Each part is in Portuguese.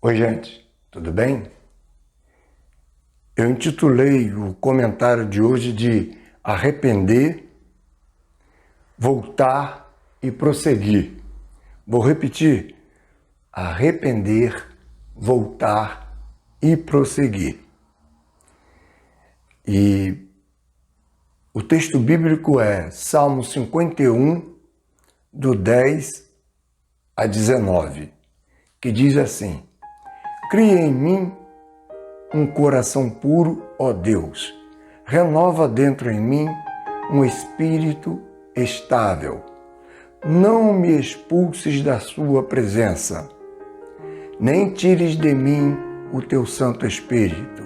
Oi, gente, tudo bem? Eu intitulei o comentário de hoje de arrepender, voltar e prosseguir. Vou repetir: arrepender, voltar e prosseguir. E o texto bíblico é Salmo 51, do 10 a 19, que diz assim: Cria em mim um coração puro, ó Deus. Renova dentro em mim um espírito estável. Não me expulses da sua presença, nem tires de mim o teu Santo Espírito.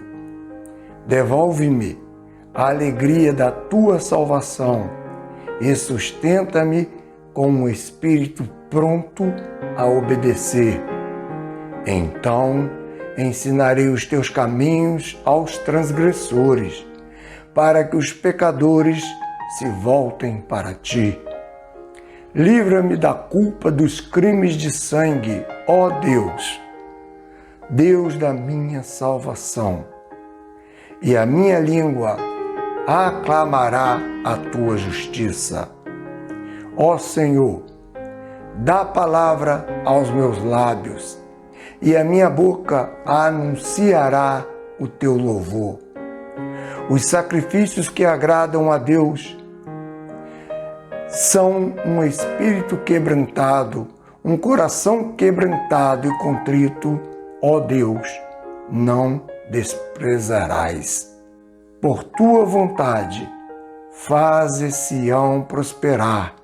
Devolve-me a alegria da tua salvação e sustenta-me com um espírito pronto a obedecer. Então ensinarei os teus caminhos aos transgressores, para que os pecadores se voltem para ti. Livra-me da culpa dos crimes de sangue, ó Deus, Deus da minha salvação, e a minha língua aclamará a tua justiça. Ó Senhor, dá palavra aos meus lábios, e a minha boca anunciará o teu louvor. Os sacrifícios que agradam a Deus são um espírito quebrantado, um coração quebrantado e contrito, ó Deus, não desprezarás. Por tua vontade, faze Sião prosperar,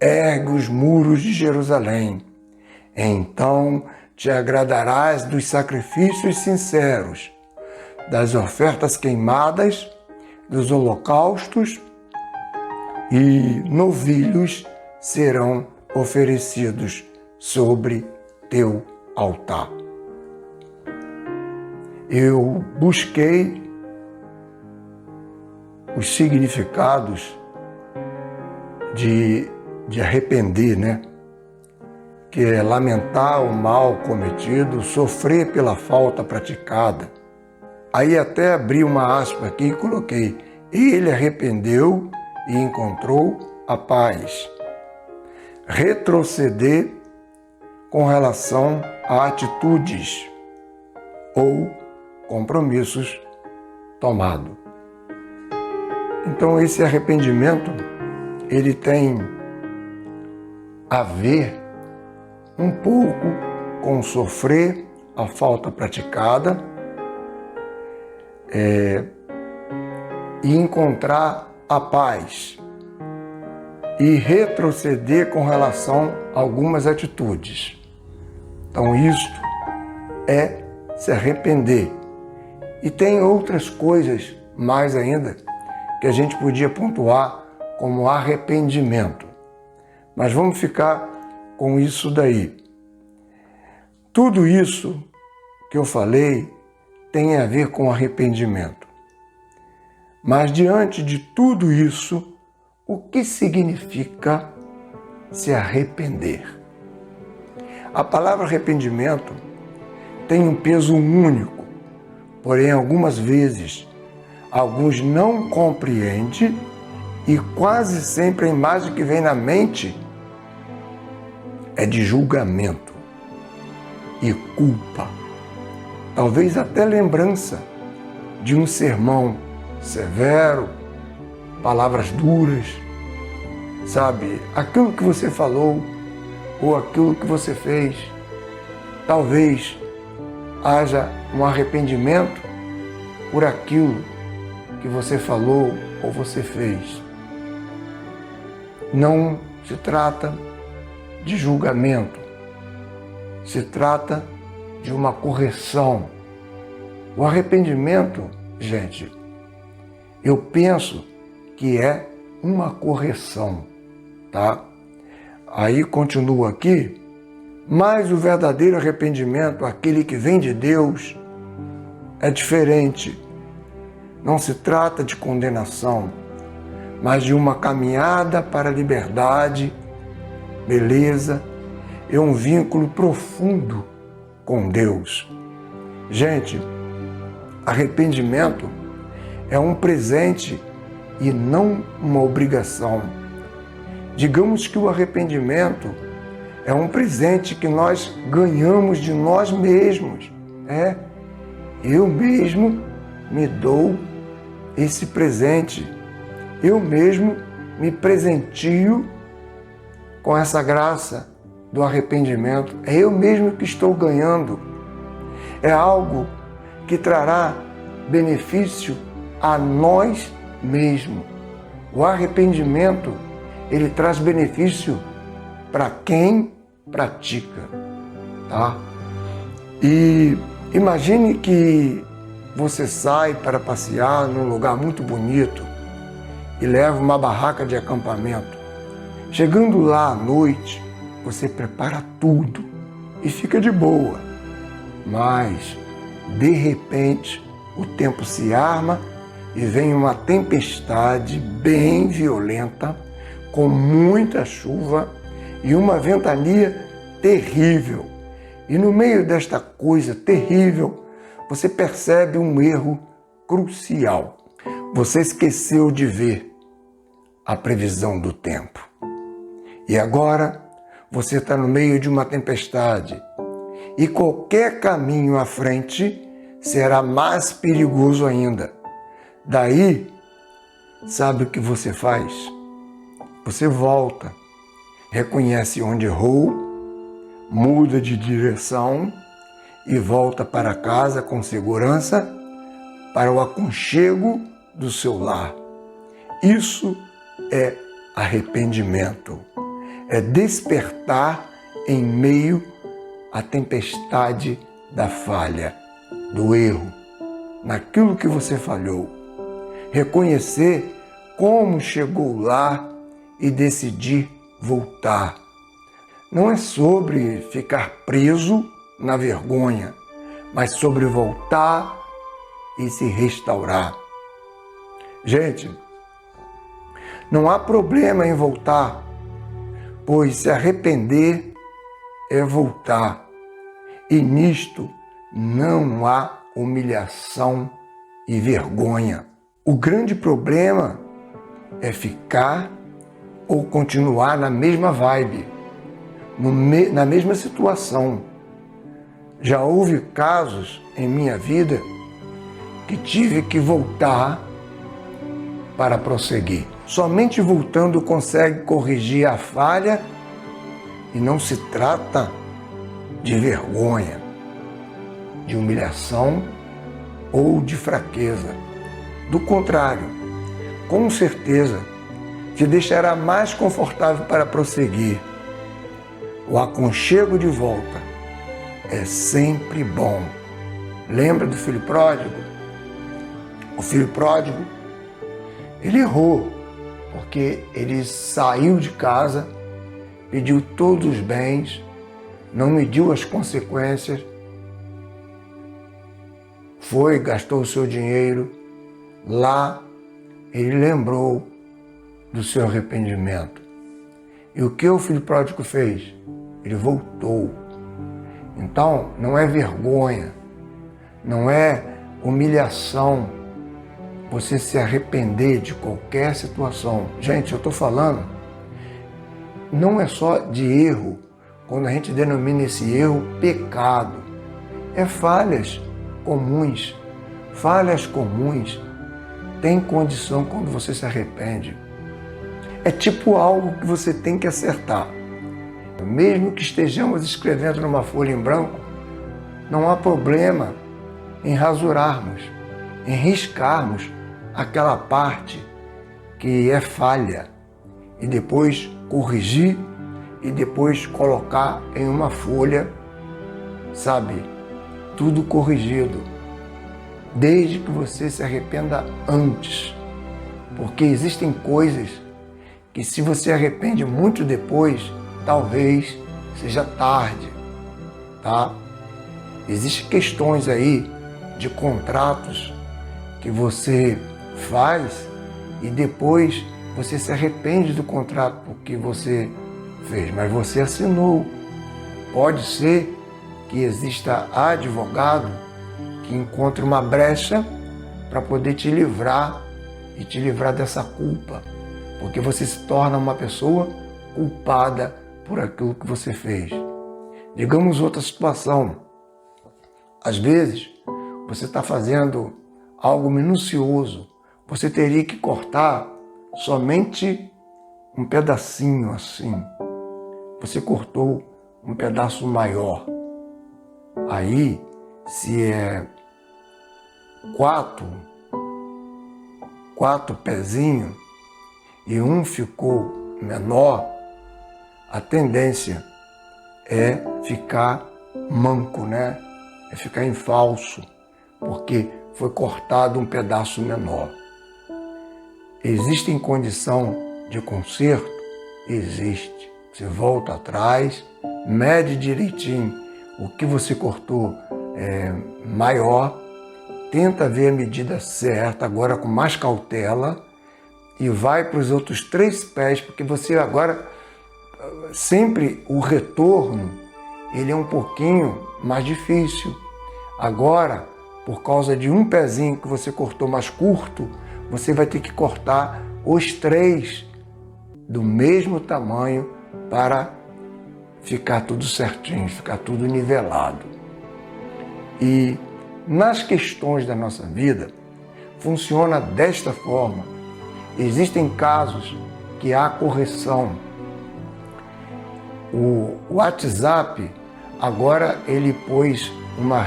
ergue os muros de Jerusalém. Então te agradarás dos sacrifícios sinceros, das ofertas queimadas, dos holocaustos, e novilhos serão oferecidos sobre teu altar. Eu busquei os significados de arrepender, né? Que é lamentar o mal cometido, sofrer pela falta praticada. Aí até abri uma aspa aqui e coloquei: ele arrependeu e encontrou a paz. Retroceder com relação a atitudes ou compromissos tomados. Então esse arrependimento, ele tem a ver um pouco com sofrer a falta praticada e encontrar a paz e retroceder com relação a algumas atitudes. Então isto é se arrepender. E tem outras coisas mais ainda que a gente podia pontuar como arrependimento. Mas vamos ficar com isso daí. Tudo isso que eu falei tem a ver com arrependimento. Mas diante de tudo isso, o que significa se arrepender? A palavra arrependimento tem um peso único, porém algumas vezes alguns não compreendem e quase sempre a imagem que vem na mente é de julgamento e culpa. Talvez até lembrança de um sermão severo, palavras duras, sabe? Aquilo que você falou ou aquilo que você fez. Talvez haja um arrependimento por aquilo que você falou ou você fez. Não se trata de julgamento, se trata de uma correção. O arrependimento, gente, eu penso que é uma correção, tá? Aí continua aqui, mas o verdadeiro arrependimento, aquele que vem de Deus, é diferente. Não se trata de condenação, mas de uma caminhada para a liberdade, beleza, é um vínculo profundo com Deus. Gente, arrependimento é um presente e não uma obrigação. Digamos que o arrependimento é um presente que nós ganhamos de nós mesmos. Eu mesmo me dou esse presente. Eu mesmo me presentio com essa graça do arrependimento. É eu mesmo que estou ganhando. É algo que trará benefício a nós mesmos. O arrependimento, ele traz benefício para quem pratica, tá? E imagine que você sai para passear num lugar muito bonito e leva uma barraca de acampamento. Chegando lá à noite, você prepara tudo e fica de boa. Mas, de repente, o tempo se arma e vem uma tempestade bem violenta, com muita chuva e uma ventania terrível. E no meio desta coisa terrível, você percebe um erro crucial. Você esqueceu de ver a previsão do tempo. E agora você está no meio de uma tempestade e qualquer caminho à frente será mais perigoso ainda. Daí, sabe o que você faz? Você volta, reconhece onde errou, muda de direção e volta para casa com segurança para o aconchego do seu lar. Isso é arrependimento. É despertar em meio à tempestade da falha, do erro, naquilo que você falhou. Reconhecer como chegou lá e decidir voltar. Não é sobre ficar preso na vergonha, mas sobre voltar e se restaurar. Gente, não há problema em voltar, pois se arrepender é voltar. E nisto não há humilhação e vergonha. O grande problema é ficar ou continuar na mesma vibe, na mesma situação. Já houve casos em minha vida que tive que voltar para prosseguir. Somente voltando consegue corrigir a falha e não se trata de vergonha, de humilhação ou de fraqueza. Do contrário, com certeza, te deixará mais confortável para prosseguir. O aconchego de volta é sempre bom. Lembra do filho pródigo? O filho pródigo, ele errou, porque ele saiu de casa, pediu todos os bens, não mediu as consequências, foi, gastou o seu dinheiro. Lá, ele lembrou do seu arrependimento. E o que o filho pródigo fez? Ele voltou. Então, não é vergonha, não é humilhação você se arrepender de qualquer situação. Gente, eu estou falando, não é só de erro, quando a gente denomina esse erro pecado. É falhas comuns. Falhas comuns têm condição quando você se arrepende. É tipo algo que você tem que acertar. Mesmo que estejamos escrevendo numa folha em branco, não há problema em rasurarmos, em riscarmos aquela parte que é falha e depois corrigir e depois colocar em uma folha, sabe, tudo corrigido, desde que você se arrependa antes, porque existem coisas que se você arrepende muito depois, talvez seja tarde, tá? Existem questões aí de contratos que você faz e depois você se arrepende do contrato que você fez, mas você assinou. Pode ser que exista advogado que encontre uma brecha para poder te livrar e te livrar dessa culpa, porque você se torna uma pessoa culpada por aquilo que você fez. Digamos outra situação. Às vezes, você está fazendo algo minucioso, você teria que cortar somente um pedacinho assim. Você cortou um pedaço maior. Aí, se é quatro pezinhos e um ficou menor, a tendência é ficar manco, né? É ficar em falso, porque foi cortado um pedaço menor. Existe condição de conserto? Existe. Você volta atrás, mede direitinho o que você cortou maior, tenta ver a medida certa, agora com mais cautela, e vai para os outros 3 pés, porque você agora, sempre o retorno, ele é um pouquinho mais difícil. Agora, por causa de um pezinho que você cortou mais curto, você vai ter que cortar os 3 do mesmo tamanho para ficar tudo certinho, ficar tudo nivelado. E nas questões da nossa vida, funciona desta forma. Existem casos que há correção. O WhatsApp, agora ele pôs uma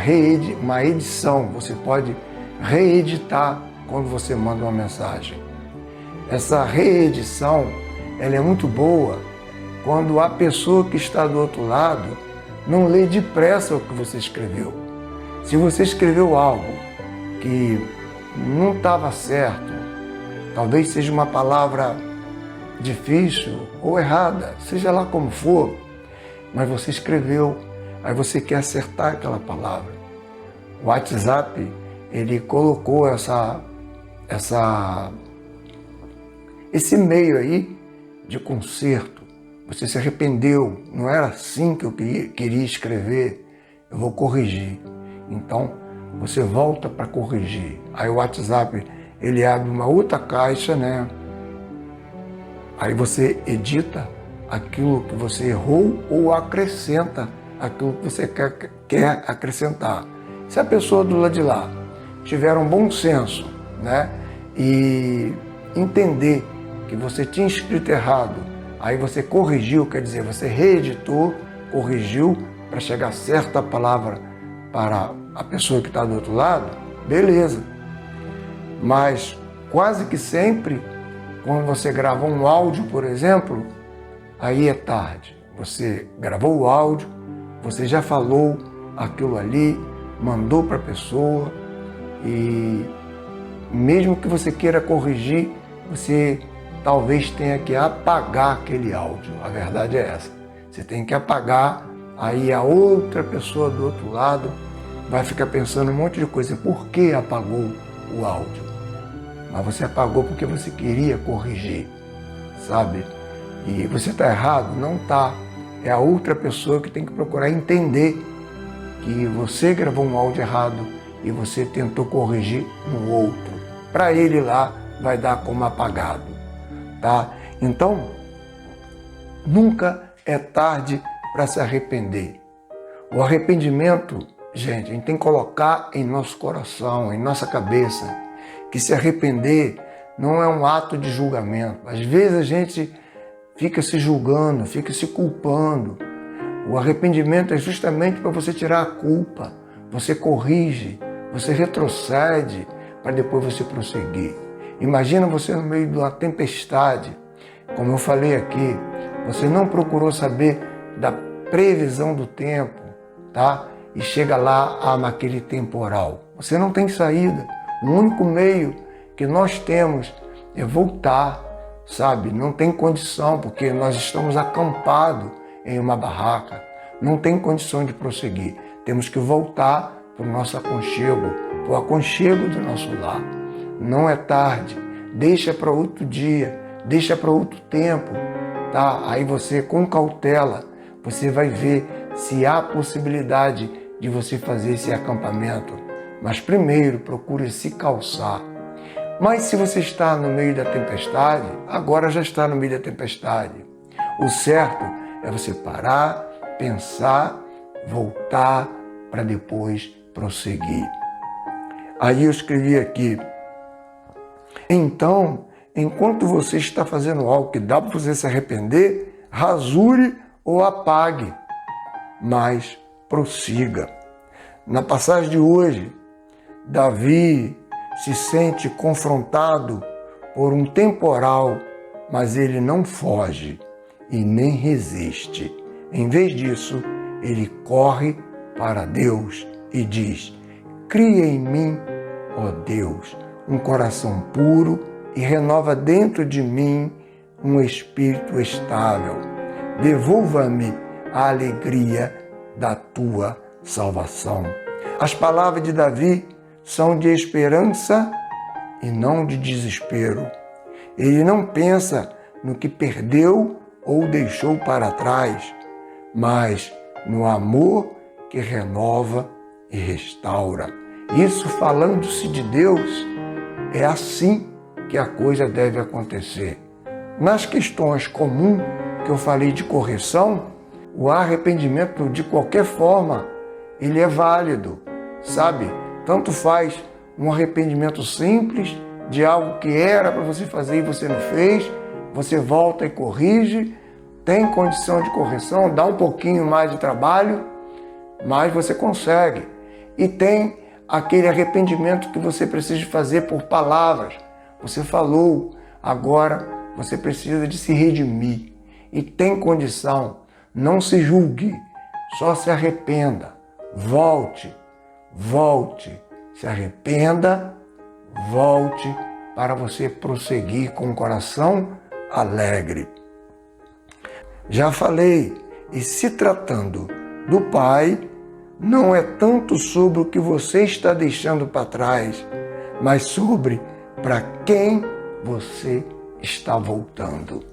edição. Você pode reeditar quando você manda uma mensagem. Essa reedição, ela é muito boa quando a pessoa que está do outro lado não lê depressa o que você escreveu. Se você escreveu algo que não estava certo, talvez seja uma palavra difícil ou errada, seja lá como for, mas você escreveu, aí você quer acertar aquela palavra. O WhatsApp, ele colocou esse meio aí de conserto. Você se arrependeu, não era assim que eu queria escrever, eu vou corrigir. Então, você volta para corrigir. Aí o WhatsApp, ele abre uma outra caixa, né? Aí você edita aquilo que você errou ou acrescenta aquilo que você quer acrescentar. Se a pessoa do lado de lá tiver um bom senso, né? E entender que você tinha escrito errado, aí você corrigiu, quer dizer, você reeditou, corrigiu para chegar certa palavra para a pessoa que está do outro lado, beleza. Mas quase que sempre, quando você grava um áudio, por exemplo, aí é tarde. Você gravou o áudio, você já falou aquilo ali, mandou para a pessoa e mesmo que você queira corrigir, você talvez tenha que apagar aquele áudio. A verdade é essa. Você tem que apagar, aí a outra pessoa do outro lado vai ficar pensando um monte de coisa. Por que apagou o áudio? Mas você apagou porque você queria corrigir, sabe? E você está errado? Não está. É a outra pessoa que tem que procurar entender que você gravou um áudio errado e você tentou corrigir no outro. Para ele lá vai dar como apagado, tá? Então, nunca é tarde para se arrepender. O arrependimento, gente, a gente tem que colocar em nosso coração, em nossa cabeça, que se arrepender não é um ato de julgamento. Às vezes a gente fica se julgando, fica se culpando. O arrependimento é justamente para você tirar a culpa. Você corrige, você retrocede para depois você prosseguir. Imagina você no meio de uma tempestade, como eu falei aqui, você não procurou saber da previsão do tempo, tá? E chega lá naquele temporal. Você não tem saída. O único meio que nós temos é voltar, sabe? Não tem condição, porque nós estamos acampados em uma barraca. Não tem condição de prosseguir. Temos que voltar para o nosso aconchego, para o aconchego do nosso lar. Não é tarde. Deixa para outro dia, deixa para outro tempo, tá? Aí você, com cautela, você vai ver se há possibilidade de você fazer esse acampamento. Mas primeiro procure se calçar. Mas se você está no meio da tempestade, agora já está no meio da tempestade. O certo é você parar, pensar, voltar para depois prosseguir. Aí eu escrevi aqui: então, enquanto você está fazendo algo que dá para você se arrepender, rasure ou apague, mas prossiga. Na passagem de hoje, Davi se sente confrontado por um temporal, mas ele não foge e nem resiste. Em vez disso, ele corre para Deus e diz: cria em mim, ó Deus, um coração puro e renova dentro de mim um espírito estável. Devolva-me a alegria da tua salvação. As palavras de Davi são de esperança e não de desespero. Ele não pensa no que perdeu ou deixou para trás, mas no amor que renova e restaura. Isso, falando-se de Deus, é assim que a coisa deve acontecer. Nas questões comuns que eu falei de correção, o arrependimento, de qualquer forma, ele é válido, sabe? Tanto faz um arrependimento simples de algo que era para você fazer e você não fez, você volta e corrige, tem condição de correção, dá um pouquinho mais de trabalho, mas você consegue. E tem aquele arrependimento que você precisa fazer por palavras. Você falou, agora você precisa de se redimir. E tem condição, não se julgue, só se arrependa. Volte, se arrependa, volte para você prosseguir com o coração alegre. Já falei, e se tratando do Pai, não é tanto sobre o que você está deixando para trás, mas sobre para quem você está voltando.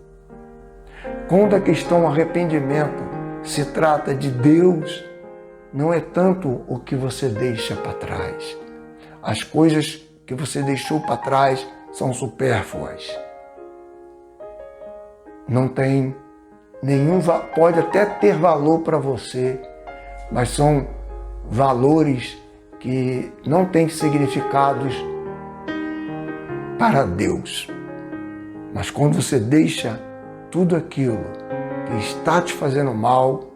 Quando a questão arrependimento se trata de Deus, não é tanto o que você deixa para trás. As coisas que você deixou para trás são supérfluas. Não tem nenhum, pode até ter valor para você, mas são valores que não têm significados para Deus. Mas quando você deixa tudo aquilo que está te fazendo mal,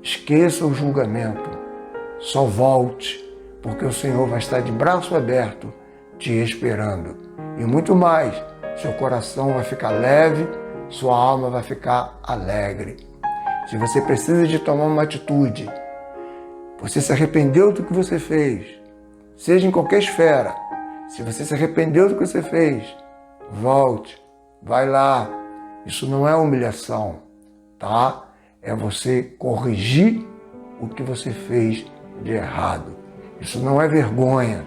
esqueça o julgamento, só volte, porque o Senhor vai estar de braço aberto te esperando. E muito mais, seu coração vai ficar leve, sua alma vai ficar alegre. Se você precisa de tomar uma atitude, você se arrependeu do que você fez, seja em qualquer esfera, se você se arrependeu do que você fez, volte, vai lá. Isso não é humilhação, tá? É você corrigir o que você fez de errado. Isso não é vergonha,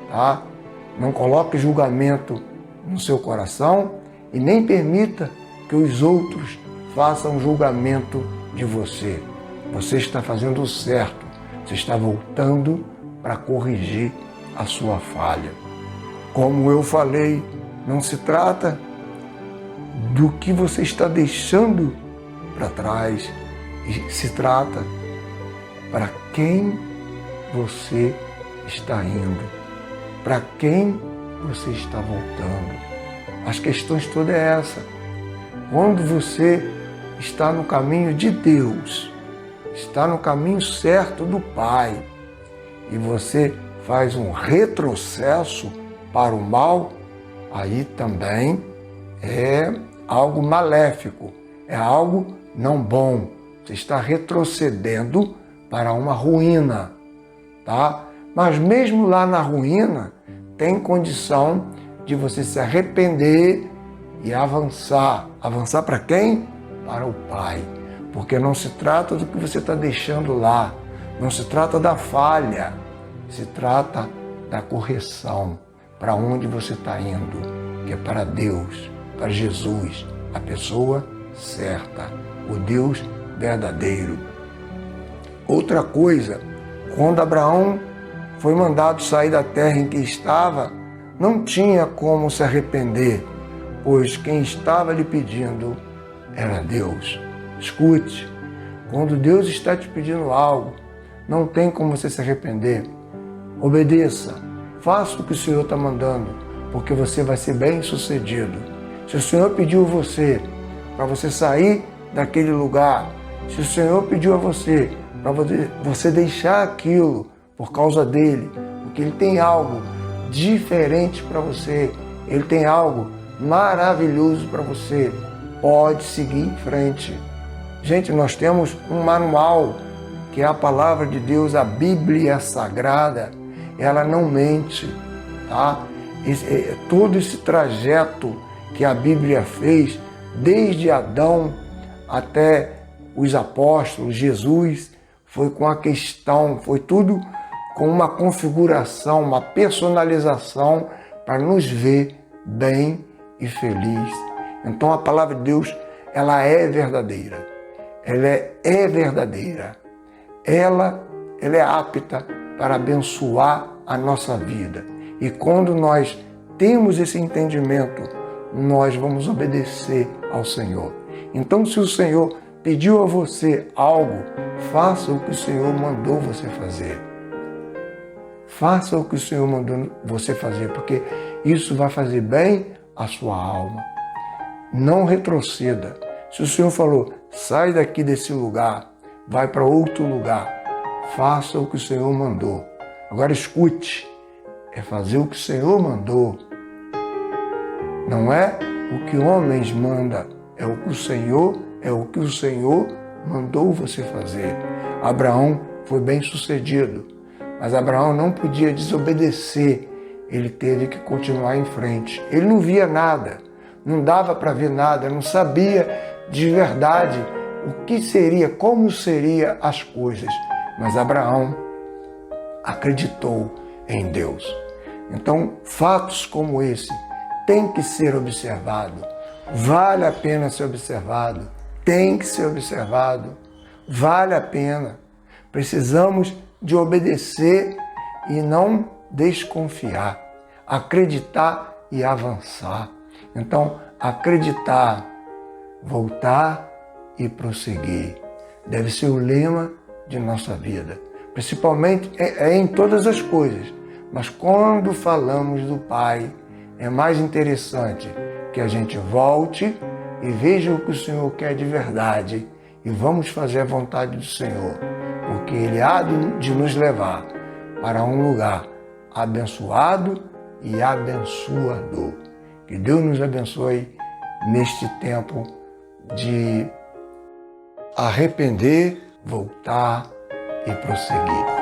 tá? Não coloque julgamento no seu coração e nem permita que os outros façam julgamento de você. Você está fazendo o certo. Você está voltando para corrigir a sua falha. Como eu falei, não se trata do que você está deixando para trás, se trata para quem você está indo, para quem você está voltando. As questões todas é essa. Quando você está no caminho de Deus, está no caminho certo do Pai, e você faz um retrocesso para o mal, aí também é algo maléfico, é algo não bom. Você está retrocedendo para uma ruína, tá? Mas mesmo lá na ruína, tem condição de você se arrepender e avançar. Avançar para quem? Para o Pai. Porque não se trata do que você está deixando lá, não se trata da falha, se trata da correção, para onde você está indo, que é para Deus, para Jesus, a pessoa certa, o Deus verdadeiro. Outra coisa, quando Abraão foi mandado sair da terra em que estava, não tinha como se arrepender, pois quem estava lhe pedindo era Deus. Escute, quando Deus está te pedindo algo, não tem como você se arrepender. Obedeça, faça o que o Senhor está mandando, porque você vai ser bem sucedido. Se o Senhor pediu você para você sair daquele lugar, se o Senhor pediu a você para você deixar aquilo por causa dele, porque ele tem algo diferente para você, ele tem algo maravilhoso para você, pode seguir em frente. Gente, nós temos um manual, que é a palavra de Deus, a Bíblia Sagrada, ela não mente, tá? Todo esse trajeto que a Bíblia fez, desde Adão até os apóstolos, Jesus, foi com a questão, foi tudo com uma configuração, uma personalização para nos ver bem e feliz. Então a palavra de Deus, ela é verdadeira. Ela é verdadeira. Ela é apta para abençoar a nossa vida. E quando nós temos esse entendimento, nós vamos obedecer ao Senhor. Então, se o Senhor pediu a você algo, faça o que o Senhor mandou você fazer. Faça o que o Senhor mandou você fazer, porque isso vai fazer bem à sua alma. Não retroceda. Se o Senhor falou, sai daqui desse lugar, vai para outro lugar, faça o que o Senhor mandou. Agora escute, é fazer o que o Senhor mandou. Não é o que homens mandam, é o que o Senhor mandou você fazer. Abraão foi bem sucedido, mas Abraão não podia desobedecer, ele teve que continuar em frente. Ele não via nada, não dava para ver nada, não sabia de verdade o que seria, como seriam as coisas, mas Abraão acreditou em Deus. Então, fatos como esse têm que ser observados, vale a pena ser observado, tem que ser observado, vale a pena. Precisamos de obedecer e não desconfiar, acreditar e avançar. Então, acreditar, voltar e prosseguir deve ser o lema de nossa vida, principalmente em todas as coisas, mas quando falamos do Pai, é mais interessante que a gente volte e veja o que o Senhor quer de verdade e vamos fazer a vontade do Senhor, porque Ele há de nos levar para um lugar abençoado e abençoador. Que Deus nos abençoe neste tempo de arrepender, voltar e prosseguir.